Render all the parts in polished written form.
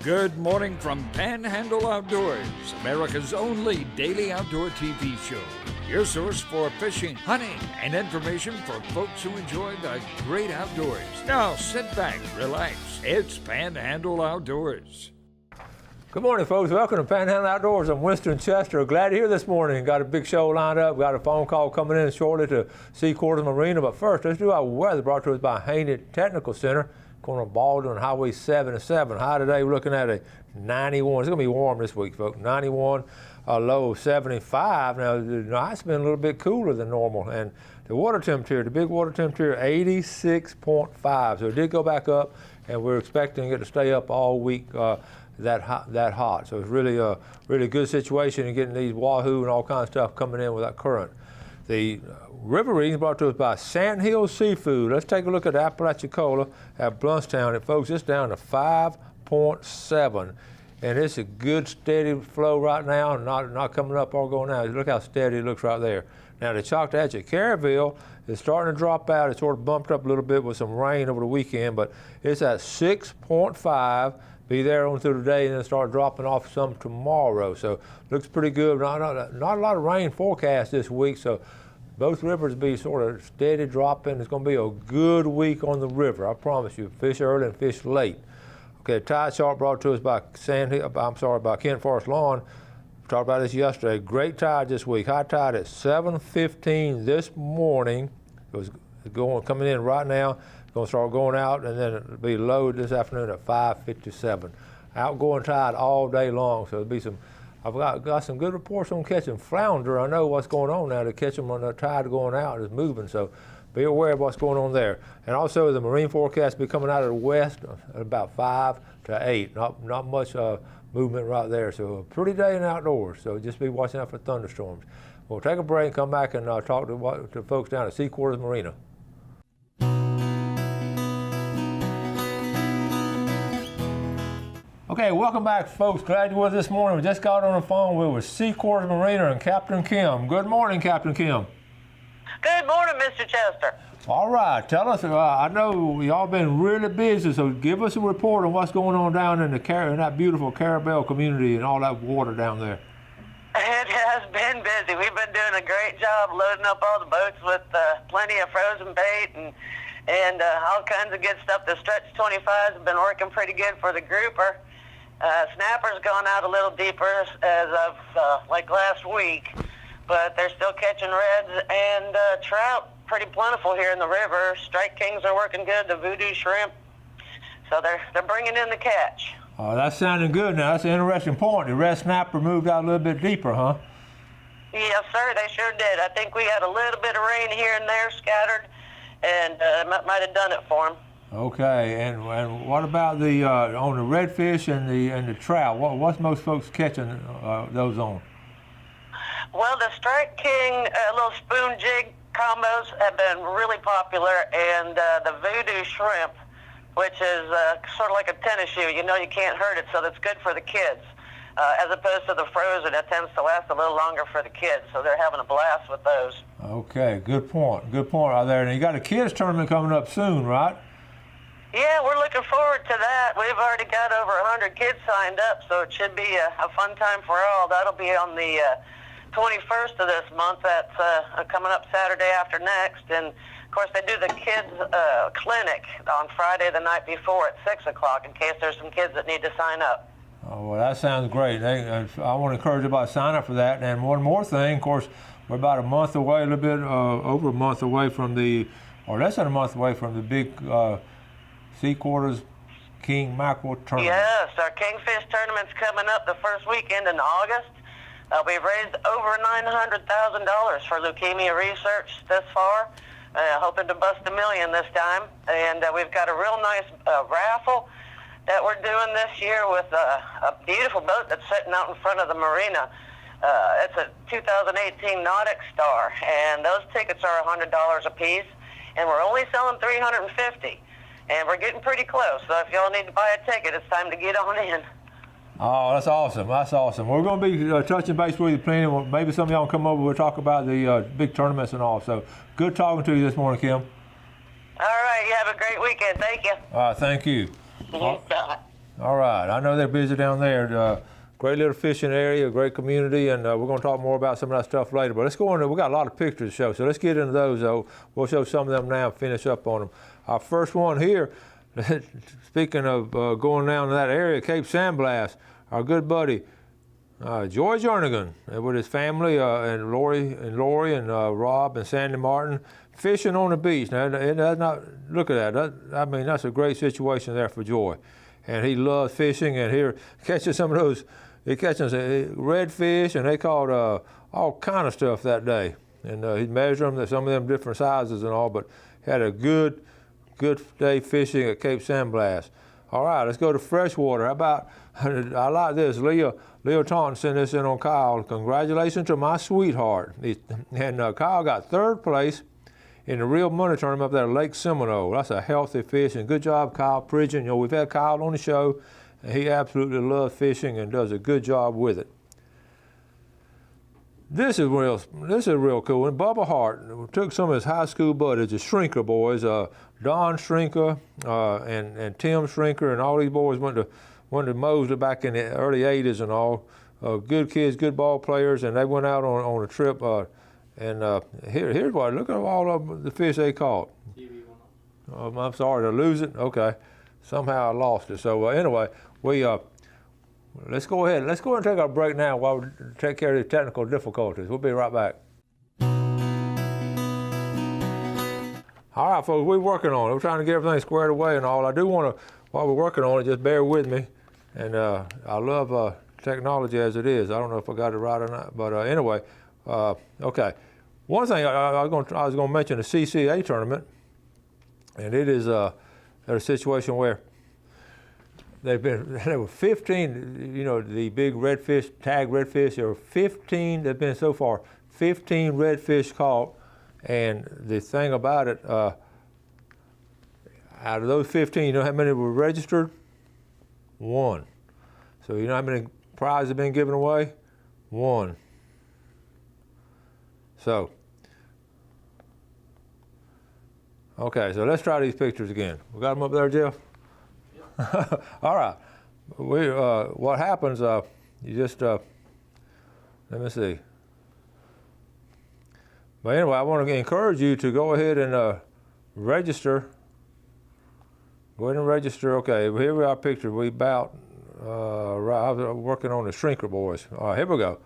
Good morning from Panhandle Outdoors, America's only daily outdoor TV show. Your source for fishing, hunting, and information for folks who enjoy the great outdoors. Now sit back, relax. It's Panhandle Outdoors. Good morning, folks. Welcome to Panhandle Outdoors. I'm Winston Chester. Glad you're here this morning. Got a big show lined up. Got a phone call coming in shortly to Sea Quarters Marina. But first, let's do our weather brought to us by Haney Technical Center. Corner of Baldwin, Highway 77. High today, we're looking at a 91. It's going to be warm this week, folks. 91, a low of 75. Now, the night's been a little bit cooler than normal. And the water temperature, the big water temperature, 86.5. So it did go back up, and we're expecting it to stay up all week that hot. So it's really a really good situation in getting these wahoo and all kinds of stuff coming in with that current. The river readings brought to us by Sandhill Seafood. Let's take a look at Apalachicola at Bluntstown. And folks, it's down to 5.7. And it's a good steady flow right now, not coming up or going down. Look how steady it looks right there. Now the Choctaw at Caryville is starting to drop out. It sort of bumped up a little bit with some rain over the weekend, but it's at 6.5. Be there on through the day and then start dropping off some tomorrow. So looks pretty good. Not a lot of rain forecast this week, so both rivers be sort of steady dropping. It's going to be a good week on the river. I promise you. Fish early and fish late. Okay, tide chart brought to us by by Kent Forest Lawn. We talked about this yesterday. Great tide this week. High tide at 7:15 this morning. It was coming in right now. Going to start going out, and then it'll be low this afternoon at 5:57. Outgoing tide all day long, so there'll be some. I've got some good reports on catching flounder. I know what's going on now to catch them when the tide going out is moving, so be aware of what's going on there. And also the marine forecast will be coming out of the west at about 5 to 8. Not much movement right there, so a pretty day in outdoors. So just be watching out for thunderstorms. We'll take a break and come back and talk to folks down at Sea Quarters Marina. Okay, welcome back, folks. Glad you're with us this morning. We just got on the phone with Sea Quarters Marina and Captain Kim. Good morning, Captain Kim. Good morning, Mr. Chester. All right, tell us. I know y'all been really busy, so give us a report on what's going on down in that beautiful Caryville community and all that water down there. It has been busy. We've been doing a great job loading up all the boats with plenty of frozen bait and all kinds of good stuff. The stretch 25s have been working pretty good for the grouper. Snapper's gone out a little deeper as of like last week, but they're still catching reds and trout pretty plentiful here in the river. Strike kings are working good, the voodoo shrimp, so they're bringing in the catch. Oh, that's sounding good now. That's an interesting point. The red snapper moved out a little bit deeper, huh? Yes, sir, they sure did. I think we had a little bit of rain here and there scattered, and might have done it for them. Okay, and what about the on the redfish and the trout? What's most folks catching those on? Well, the Strike King little spoon jig combos have been really popular, and the voodoo shrimp, which is sort of like a tennis shoe. You know you can't hurt it, so that's good for the kids. As opposed to the frozen, that tends to last a little longer for the kids, so they're having a blast with those. Okay, good point. Good point out there. And you got a kids tournament coming up soon, right? Yeah, we're looking forward to that. We've already got over 100 kids signed up, so it should be a fun time for all. That'll be on the 21st of this month. That's coming up Saturday after next. And, of course, they do the kids' clinic on Friday the night before at 6 o'clock in case there's some kids that need to sign up. Oh, well, that sounds great. I want to encourage everybody to sign up for that. And one more thing, of course, we're about a month away, a little bit over a month away from or less than a month away from the big Sea Quarters King Mackerel Tournament. Yes, our Kingfish Tournament's coming up the first weekend in August. We've raised over $900,000 for leukemia research this far, hoping to bust $1 million this time. And we've got a real nice raffle that we're doing this year with a beautiful boat that's sitting out in front of the marina. It's a 2018 Nautic Star, and those tickets are $100 a piece, and we're only selling $350. And we're getting pretty close, so if y'all need to buy a ticket, it's time to get on in. Oh, that's awesome. That's awesome. We're going to be touching base with you plenty. Maybe some of y'all come over. We'll talk about the big tournaments and all. So good talking to you this morning, Kim. All right. You have a great weekend. Thank you. All right. Thank you. Bye. All right, I know they're busy down there. Great little fishing area, great community, and we're going to talk more about some of that stuff later. But let's go into, we got a lot of pictures to show, so let's get into those, though. We'll show some of them now and finish up on them. Our first one here, speaking of going down to that area, Cape Sandblast, our good buddy, Joy Jernigan, with his family, and Lori and Rob and Sandy Martin, fishing on the beach. Now, it does not, look at that. I mean, that's a great situation there for Joy. And he loves fishing, and here catching some of those, he catching redfish, and they caught all kind of stuff that day. And he'd measure them, some of them different sizes and all, but had a good day fishing at Cape Sandblast. All right, let's go to freshwater. How about, I like this, Leo Taunton sent this in on Kyle. Congratulations to my sweetheart. And Kyle got third place in the real money tournament up there at Lake Seminole. That's a healthy fish, and good job, Kyle Pridgeon. You know, we've had Kyle on the show, and he absolutely loves fishing and does a good job with it. This is real cool. And Bubba Hart took some of his high school buddies, the Shrinker boys, Don Shrinker and Tim Shrinker, and all these boys went to Mosley back in the early 80s and all. Good kids, good ball players, and they went out on a trip. Here's what, look at all of the fish they caught. I'm sorry, to lose it? Okay. Somehow I lost it. So anyway, let's go ahead and take our break now while we take care of these technical difficulties. We'll be right back. All right, folks, we're working on it. We're trying to get everything squared away and all. I do want to, while we're working on it, just bear with me. And I love technology as it is. I don't know if I got it right or not, but anyway, okay. One thing I was going to mention the CCA tournament, and it is a situation where there were 15, you know, the big redfish, tag redfish. There were 15. There've been so far 15 redfish caught, and the thing about it, out of those 15, you know how many were registered? 1. So you know how many prizes have been given away? 1. So, okay, so let's try these pictures again. We got them up there, Jeff? Yeah. All right. What happens, you just, let me see. But anyway, I want to encourage you to go ahead and register. Go ahead and register. Okay, here we are pictured. I was working on the Shrinker boys. All right, here we go.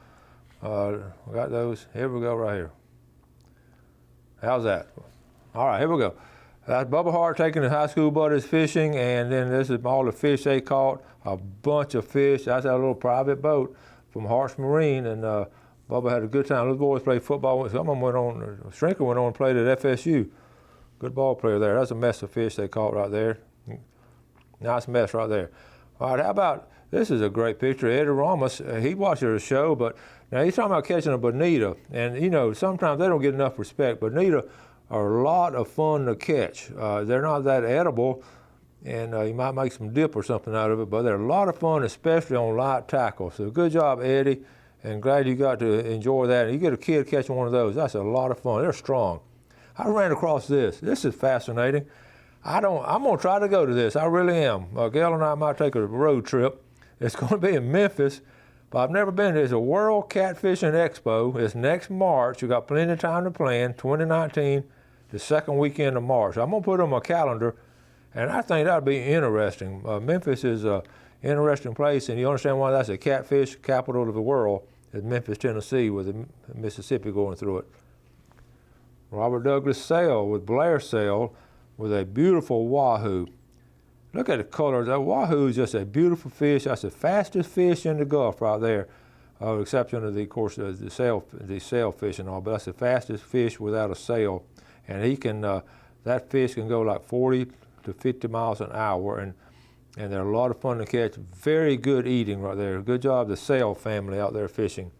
We got those. Here we go right here. How's that? All right, here we go. That's Bubba Hart taking his high school buddies fishing, and then this is all the fish they caught, a bunch of fish. That's our little private boat from Hart's Marine, and Bubba had a good time. Those boys played football. Some of them went on, Shrinker went on and played at FSU. Good ball player there. That's a mess of fish they caught right there. Nice mess right there. All right, how about, this is a great picture. Eddie Ramos, he watched the show, but now he's talking about catching a bonita. And you know, sometimes they don't get enough respect. Bonita are a lot of fun to catch. They're not that edible, and you might make some dip or something out of it, but they're a lot of fun, especially on light tackle. So good job, Eddie, and glad you got to enjoy that. And you get a kid catching one of those, that's a lot of fun. They're strong. I ran across this. This is fascinating. I'm gonna try to go to this, I really am. Gail and I might take a road trip. It's gonna be in Memphis, but I've never been there. It's a World Catfishing Expo. It's next March. You got plenty of time to plan, 2019, the second weekend of March. I'm gonna put it on my calendar, and I think that'll be interesting. Memphis is an interesting place, and you understand why that's a catfish capital of the world, is Memphis, Tennessee, with the Mississippi going through it. Robert Douglas sail with Blair sail with a beautiful wahoo. Look at the colors. That wahoo is just a beautiful fish. That's the fastest fish in the Gulf right there, with the exception of, of course, the sailfish and all, but that's the fastest fish without a sail. And he can, that fish can go like 40 to 50 miles an hour, and they're a lot of fun to catch. Very good eating right there. Good job, the sail family out there fishing.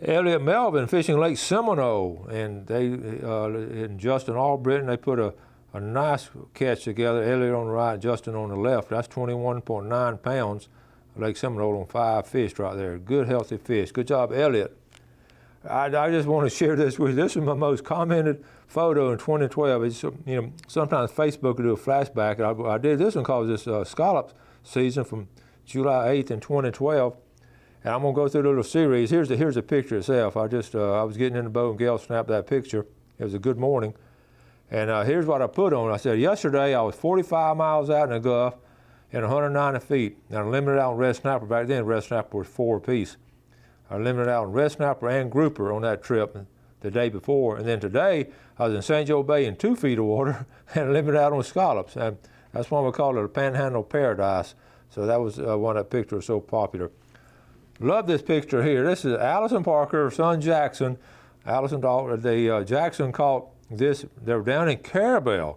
Elliot Melvin fishing Lake Seminole, and they, and Justin Albritton, they put a nice catch together. Elliot on the right, Justin on the left. That's 21.9 pounds. Lake Seminole on 5 fish right there. Good, healthy fish. Good job, Elliot. I just want to share this with you. This is my most commented photo in 2012. It's, sometimes Facebook will do a flashback. And I did this one called this scallops season from July 8th in 2012. And I'm going to go through the little series. Here's the picture itself. I was getting in the boat and Gail snapped that picture. It was a good morning. And here's what I put on. I said, yesterday I was 45 miles out in the Gulf and 190 feet. And I limited out on red snapper. Back then, red snapper was 4 apiece. I limited out on red snapper and grouper on that trip the day before. And then today, I was in St. Joe Bay in 2 feet of water and limited out on scallops. And that's why we call it a Panhandle paradise. So that was why that picture was so popular. Love this picture here. This is Allison Parker, her son Jackson. Jackson caught this. They were down in Carabel.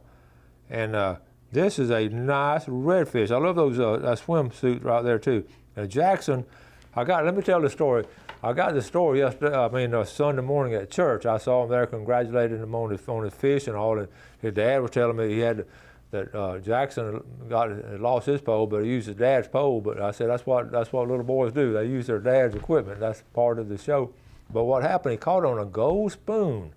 And this is a nice redfish. I love those that swimsuit right there too. And Jackson, let me tell the story. I got the story yesterday, Sunday morning at church. I saw him there congratulating him on his fish and all. And his dad was telling me that Jackson had lost his pole, but he used his dad's pole. But I said, that's what little boys do. They use their dad's equipment. That's part of the show. But what happened, he caught on a gold spoon.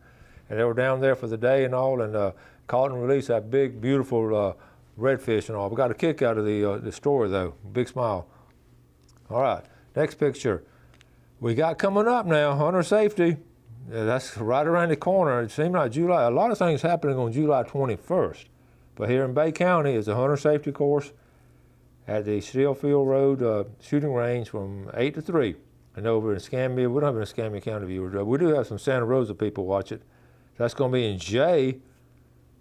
And they were down there for the day and all, and caught and released that big, beautiful redfish and all. We got a kick out of the story, though. Big smile. All right, next picture. We got coming up now, hunter safety. That's right around the corner. It seemed like July. A lot of things happening on July 21st. But here in Bay County is a hunter safety course at the Steelfield Road shooting range from 8 to 3. And over in Escambia, we don't have an Escambia County viewers. We do have some Santa Rosa people watch it. That's going to be in Jay,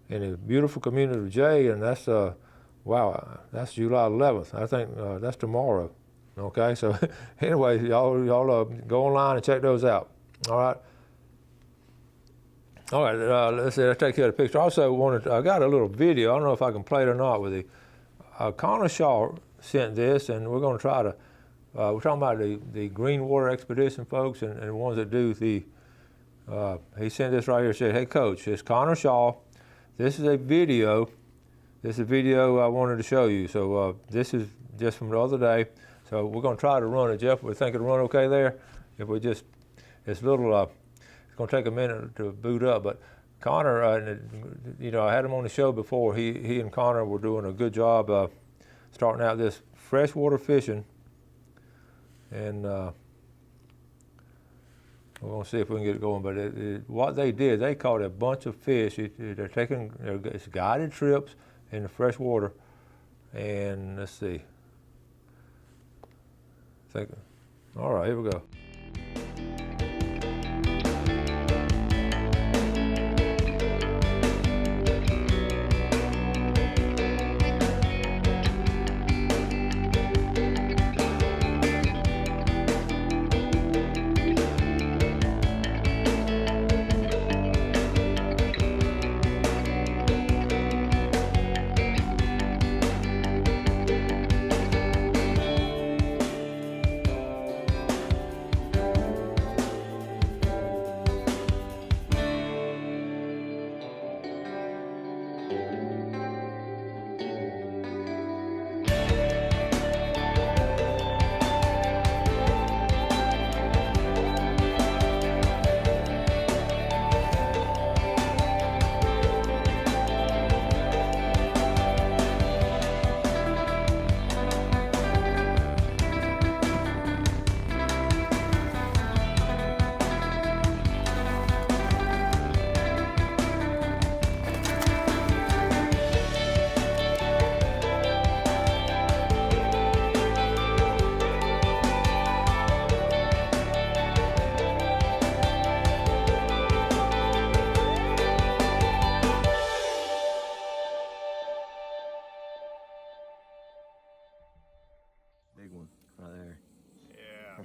in the beautiful community of Jay, and that's, that's July 11th. I think that's tomorrow. Okay, so anyway, y'all go online and check those out. All right. All right, let's take care of the picture. Also I got a little video. I don't know if I can play it or not with you. Connor Shaw sent this, and we're going to try to, we're talking about the Green Water Expedition folks and the ones that do the, he sent this right here, said, hey coach, it's Connor Shaw. This is a video. This is a video I wanted to show you. So this is just from the other day. So we're going to try to run it, Jeff. We think it'll run okay there. If we just, it's a little, it's going to take a minute to boot up. But Connor, I had him on the show before. He and Connor were doing a good job starting out this freshwater fishing. And we're going to see if we can get it going. But what they did, they caught a bunch of fish. They're taking it's guided trips in the freshwater. And let's see. All right, here we go. Big one right there. Yeah.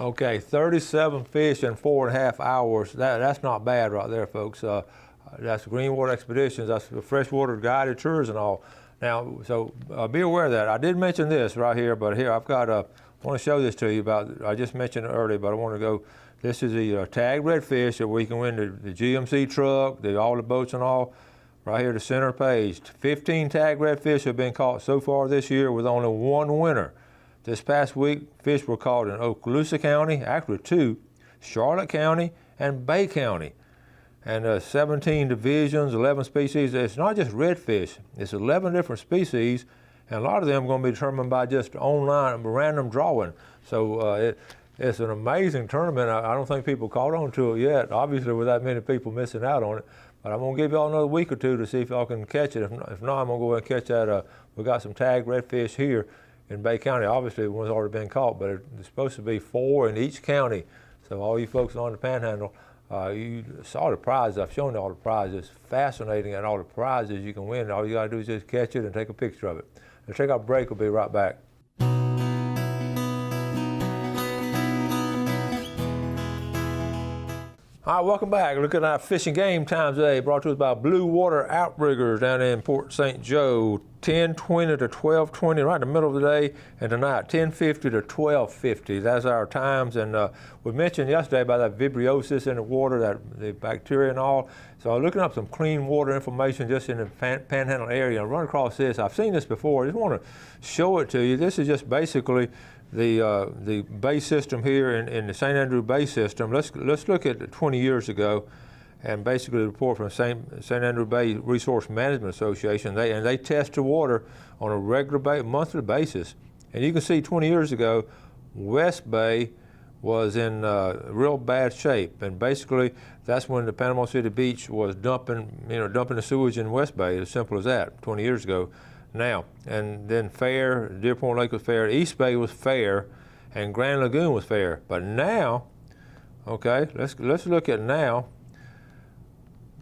Okay, 37 fish in 4.5 hours. That's not bad right there, folks. That's Greenwater Expeditions. That's the freshwater guided tours and all. Now, so be aware of that. I did mention this right here, but here I've got I want to show this to you about. I just mentioned it earlier, but I want to go. This is the tagged redfish that we can win the GMC truck, all the boats and all. Right here, the center page. 15 tagged redfish have been caught so far this year with only one winner. This past week, fish were caught in Okaloosa County, actually 2, Charlotte County, and Bay County. And 17 divisions, 11 species. It's not just redfish, it's 11 different species, and a lot of them are going to be determined by just online random drawing. So it's an amazing tournament. I don't think people caught on to it yet, obviously with that many people missing out on it. But I'm going to give y'all another week or two to see if y'all can catch it. If not, I'm going to go ahead and catch that. We got some tagged redfish here in Bay County. Obviously, one's already been caught, but there's supposed to be 4 in each county. So all you folks on the Panhandle, you saw the prizes. I've shown you all the prizes. It's fascinating, and all the prizes you can win. All you got to do is just catch it and take a picture of it. Let's take our break. We'll be right back. All right, welcome back. Look at our fishing game times today, brought to us by Blue Water Outriggers down in Port St. Joe, 10:20 to 12:20, right in the middle of the day, and tonight 10:50 to 12:50. That's our times. And we mentioned yesterday about that vibriosis in the water, that the bacteria and all. So I'm looking up some clean water information just in the Panhandle area. I run across this. I've seen this before. I just want to show it to you. This is just basically the bay system here in the St. Andrew Bay system. Let's look at 20 years ago, and basically the report from St. Andrew Bay Resource Management Association. They test the water on a regular monthly basis, and you can see 20 years ago, West Bay was in real bad shape, and basically that's when the Panama City Beach was dumping the sewage in West Bay. As simple as that. 20 years ago. Now, and then fair, Deer Point Lake was fair, East Bay was fair, and Grand Lagoon was fair. But now, okay, let's look at now.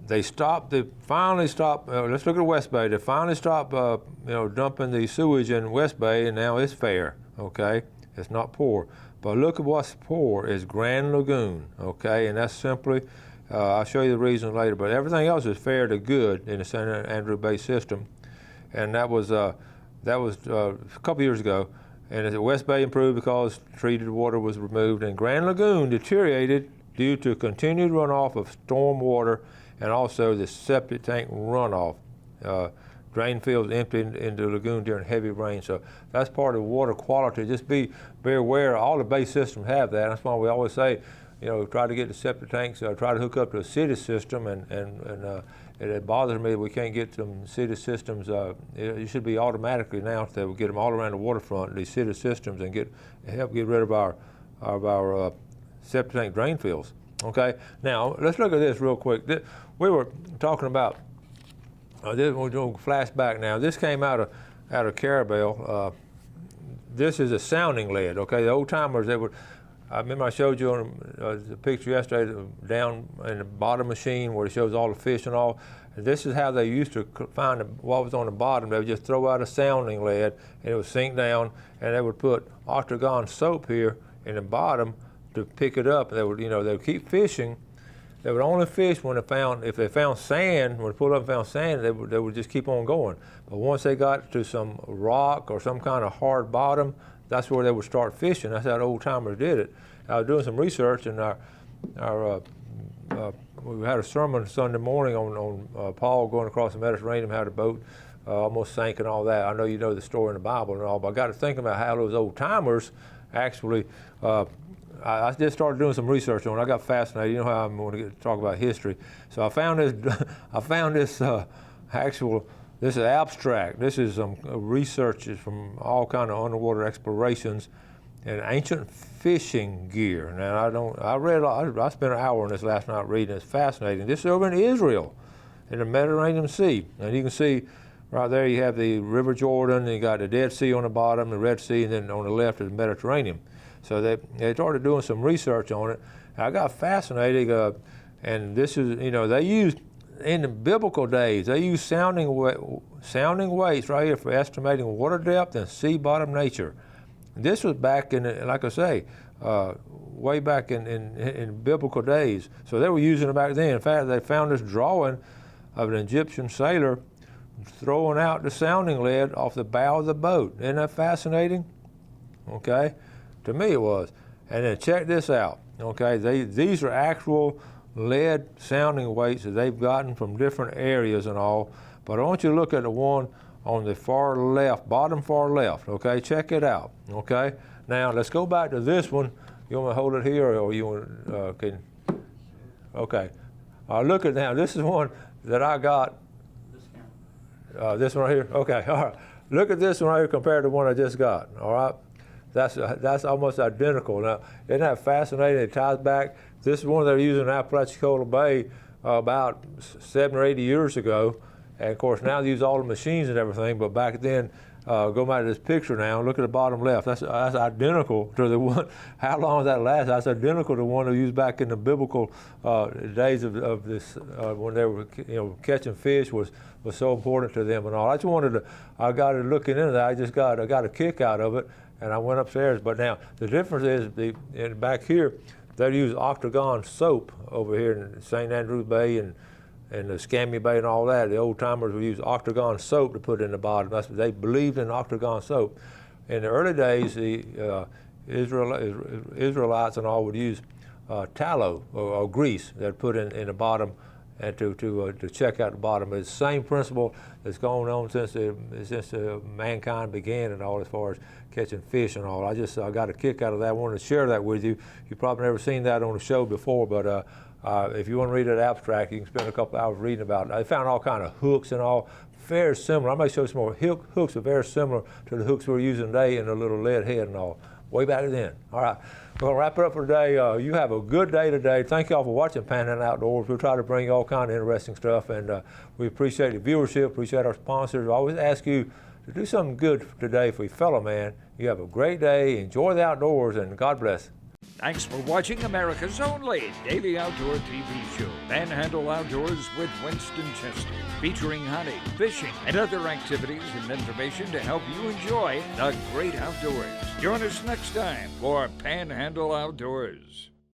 They finally stopped, let's look at West Bay. They finally stopped, dumping the sewage in West Bay, and now it's fair, okay? It's not poor. But look at what's poor is Grand Lagoon, okay? And that's simply, I'll show you the reasons later, but everything else is fair to good in the St. Andrew Bay system. And that was a couple years ago. And West Bay improved because treated water was removed, and Grand Lagoon deteriorated due to continued runoff of storm water and also the septic tank runoff. Drain fields emptied into the lagoon during heavy rain. So that's part of water quality. Just be very aware. All the bay systems have that. That's why we always say, try to get the septic tanks, try to hook up to a city system, and it bothers me that we can't get some city systems. It should be automatically now that we get them all around the waterfront, these city systems, and help get rid of our septic tank drain fields. Okay, now let's look at this real quick. We were talking about this. We're doing a flashback now. This came out of Carabel. This is a sounding lead. Okay, the old timers I remember I showed you on the picture yesterday down in the bottom machine where it shows all the fish and all. And this is how they used to find what was on the bottom. They would just throw out a sounding lead and it would sink down, and they would put octagon soap here in the bottom to pick it up. They would keep fishing. They would only fish when if they found sand, when they pulled up and found sand, they would just keep on going. But once they got to some rock or some kind of hard bottom, that's where they would start fishing. That's how the old timers did it. I was doing some research, and we had a sermon Sunday morning on Paul going across the Mediterranean, how the boat almost sank and all that. I know you know the story in the Bible and all, but I got to thinking about how those old timers actually. I just started doing some research on it. I got fascinated. You know how I'm going to talk about history. So I found this. I found this actual. This is abstract. This is some research from all kind of underwater explorations and ancient fishing gear. Now I spent an hour on this last night reading. It's fascinating. This is over in Israel, in the Mediterranean Sea, and you can see right there you have the River Jordan. And you got the Dead Sea on the bottom, the Red Sea, and then on the left is the Mediterranean. So they started doing some research on it. I got fascinated, and this is they used. In the biblical days, they used sounding weights right here for estimating water depth and sea bottom nature. This was back in, like I say, way back in biblical days. So they were using it back then. In fact, they found this drawing of an Egyptian sailor throwing out the sounding lead off the bow of the boat. Isn't that fascinating? Okay, to me it was. And then check this out. Okay, these are actual lead sounding weights that they've gotten from different areas and all. But I want you to look at the one on the far left, bottom far left. Okay, check it out. Okay, now let's go back to this one. You want me to hold it here, or you want can? Okay, look at now. This is one that I got. This one right here. Okay, all right. Look at this one right here compared to the one I just got. All right, that's almost identical. Now, isn't that fascinating? It ties back. This is one they're using in Apalachicola Bay about 7 or 8 years ago, and of course now they use all the machines and everything. But back then, go back to this picture now. Look at the bottom left. That's identical to the one. How long does that last? That's identical to the one they used back in the biblical days of this when they were catching fish was so important to them and all. I just wanted to. I got to looking into that. I got a kick out of it, and I went upstairs. But now the difference is back here they use octagon soap over here in St. Andrews Bay and the Scammy Bay and all that. The old timers would use octagon soap to put in the bottom. They believed in octagon soap. In the early days, the Israelites and all would use tallow or grease that put in the bottom and to check out the bottom. It's the same principle that's going on since mankind began and all, as far as catching fish and all. I got a kick out of that. I wanted to share that with you. You've probably never seen that on the show before, but if you want to read that abstract, you can spend a couple hours reading about it. I found all kind of hooks and all, very similar. I may show you some more hooks that are very similar to the hooks we're using today in the little lead head and all, way back then. All right, we're going to wrap it up for today. You have a good day today. Thank you all for watching Panhandle Outdoors. We'll try to bring you all kind of interesting stuff, and we appreciate the viewership, appreciate our sponsors. I always ask you to do something good today for your fellow man. You have a great day, enjoy the outdoors, and God bless. Thanks for watching America's only daily outdoor TV show, Panhandle Outdoors with Winston Chester, featuring hunting, fishing, and other activities and information to help you enjoy the great outdoors. Join us next time for Panhandle Outdoors.